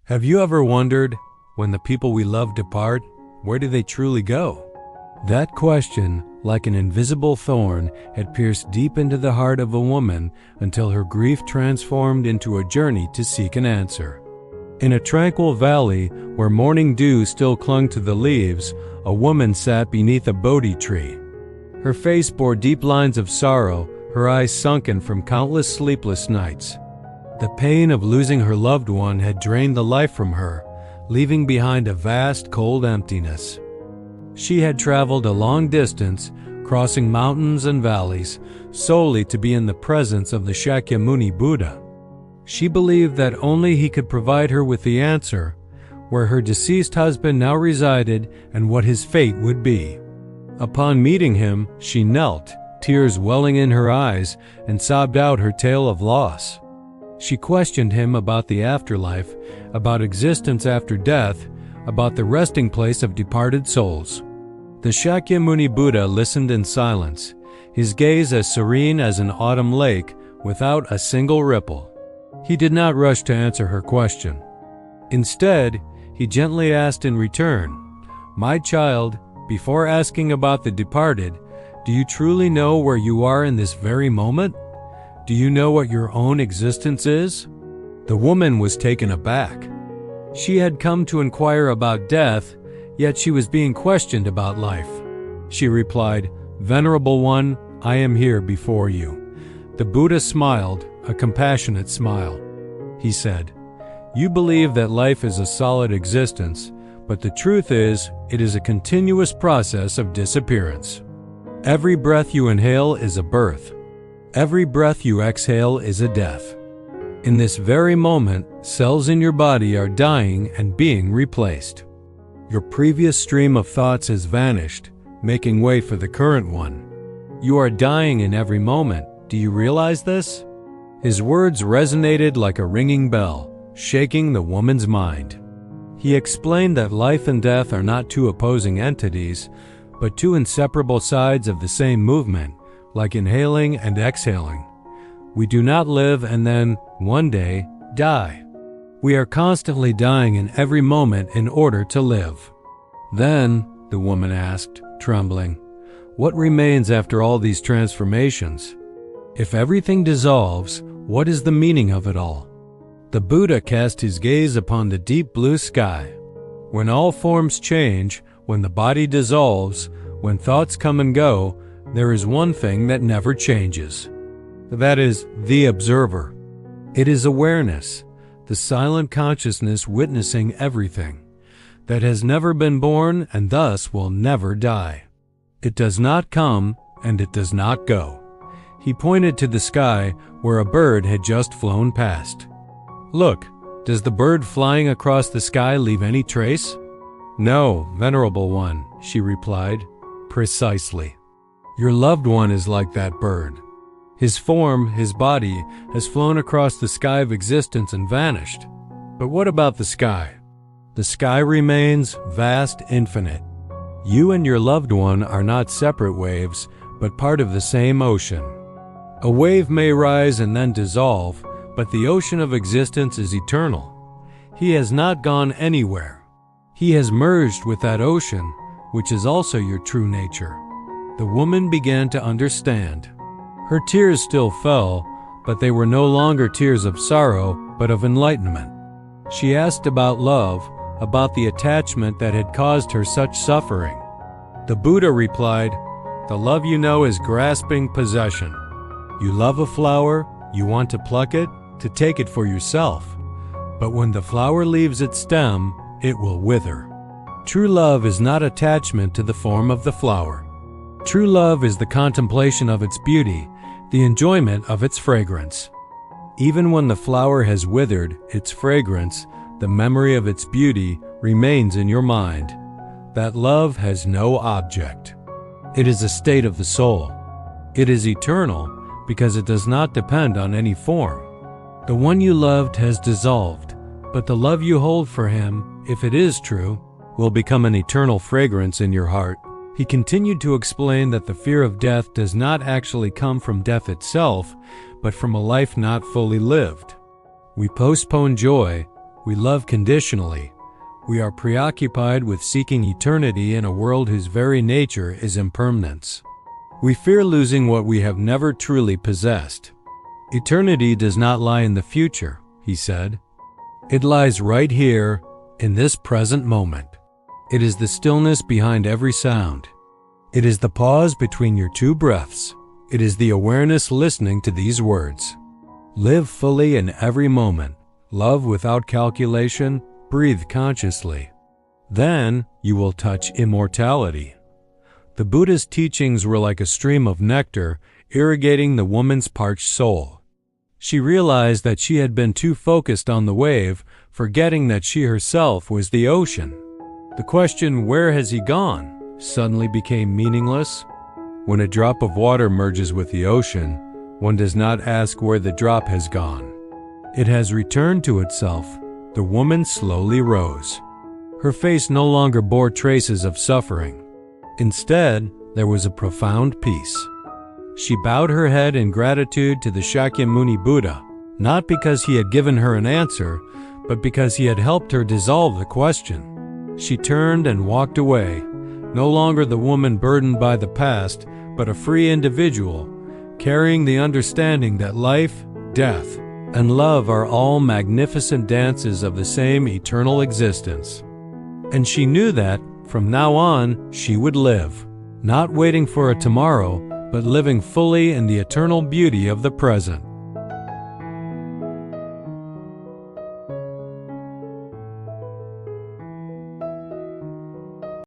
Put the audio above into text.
Have you ever wondered, when the people we love depart, where do they truly go? That question, like an invisible thorn, had pierced deep into the heart of a woman until her grief transformed into a journey to seek an answer. In a tranquil valley where morning dew still clung to the leaves, a woman sat beneath a Bodhi tree. Her face bore deep lines of sorrow, her eyes sunken from countless sleepless nights. The pain of losing her loved one had drained the life from her, leaving behind a vast, cold emptiness. She had traveled a long distance, crossing mountains and valleys, solely to be in the presence of the Shakyamuni Buddha. She believed that only he could provide her with the answer, where her deceased husband now resided and what his fate would be. Upon meeting him, she knelt, tears welling in her eyes, and sobbed out her tale of loss. She questioned him about the afterlife, about existence after death, about the resting place of departed souls. The Shakyamuni Buddha listened in silence, his gaze as serene as an autumn lake without a single ripple. He did not rush to answer her question. Instead, he gently asked in return, "My child, before asking about the departed, do you truly know where you are in this very moment? Do you know what your own existence is?" The woman was taken aback. She had come to inquire about death, yet she was being questioned about life. She replied, "Venerable One, I am here before you." The Buddha smiled, a compassionate smile. He said, "You believe that life is a solid existence, but the truth is, it is a continuous process of disappearance. Every breath you inhale is a birth. Every breath you exhale is a death. In this very moment, cells in your body are dying and being replaced. Your previous stream of thoughts has vanished, making way for the current one. You are dying in every moment. Do you realize this?" His words resonated like a ringing bell, shaking the woman's mind. He explained that life and death are not two opposing entities, but two inseparable sides of the same movement, like inhaling and exhaling. We do not live and then, one day, die. We are constantly dying in every moment in order to live. Then, the woman asked, trembling, "What remains after all these transformations? If everything dissolves, what is the meaning of it all?" The Buddha cast his gaze upon the deep blue sky. When all forms change, when the body dissolves, when thoughts come and go, there is one thing that never changes. That is the observer. It is awareness, the silent consciousness witnessing everything, that has never been born and thus will never die. It does not come and it does not go. He pointed to the sky where a bird had just flown past. "Look, does the bird flying across the sky leave any trace?" "No, Venerable One," she replied. "Precisely. Your loved one is like that bird. His form, his body, has flown across the sky of existence and vanished. But what about the sky? The sky remains vast, infinite. You and your loved one are not separate waves, but part of the same ocean. A wave may rise and then dissolve, but the ocean of existence is eternal. He has not gone anywhere. He has merged with that ocean, which is also your true nature." The woman began to understand. Her tears still fell, but they were no longer tears of sorrow, but of enlightenment. She asked about love, about the attachment that had caused her such suffering. The Buddha replied, "The love you know is grasping possession. You love a flower, you want to pluck it, to take it for yourself. But when the flower leaves its stem, it will wither. True love is not attachment to the form of the flower. True love is the contemplation of its beauty, the enjoyment of its fragrance. Even when the flower has withered, its fragrance, the memory of its beauty, remains in your mind. That love has no object. It is a state of the soul. It is eternal because it does not depend on any form. The one you loved has dissolved, but the love you hold for him, if it is true, will become an eternal fragrance in your heart." He continued to explain that the fear of death does not actually come from death itself, but from a life not fully lived. We postpone joy, We love conditionally. We are preoccupied with seeking eternity in a world whose very nature is impermanence. We fear losing what we have never truly possessed. Eternity does not lie in the future, he said. It lies right here, in this present moment. It is the stillness behind every sound. It is the pause between your two breaths. It is the awareness listening to these words. Live fully in every moment. Love without calculation. Breathe consciously. Then you will touch immortality. The Buddha's teachings were like a stream of nectar irrigating the woman's parched soul. She realized that she had been too focused on the wave, forgetting that she herself was the ocean. The question, "Where has he gone?" suddenly became meaningless. When a drop of water merges with the ocean, one does not ask where the drop has gone. It has returned to itself. The woman slowly rose. Her face no longer bore traces of suffering. Instead, there was a profound peace. She bowed her head in gratitude to the Shakyamuni Buddha, not because he had given her an answer, but because he had helped her dissolve the question. She turned and walked away, no longer the woman burdened by the past, but a free individual, carrying the understanding that life, death, and love are all magnificent dances of the same eternal existence. And she knew that, from now on, she would live, not waiting for a tomorrow, but living fully in the eternal beauty of the present.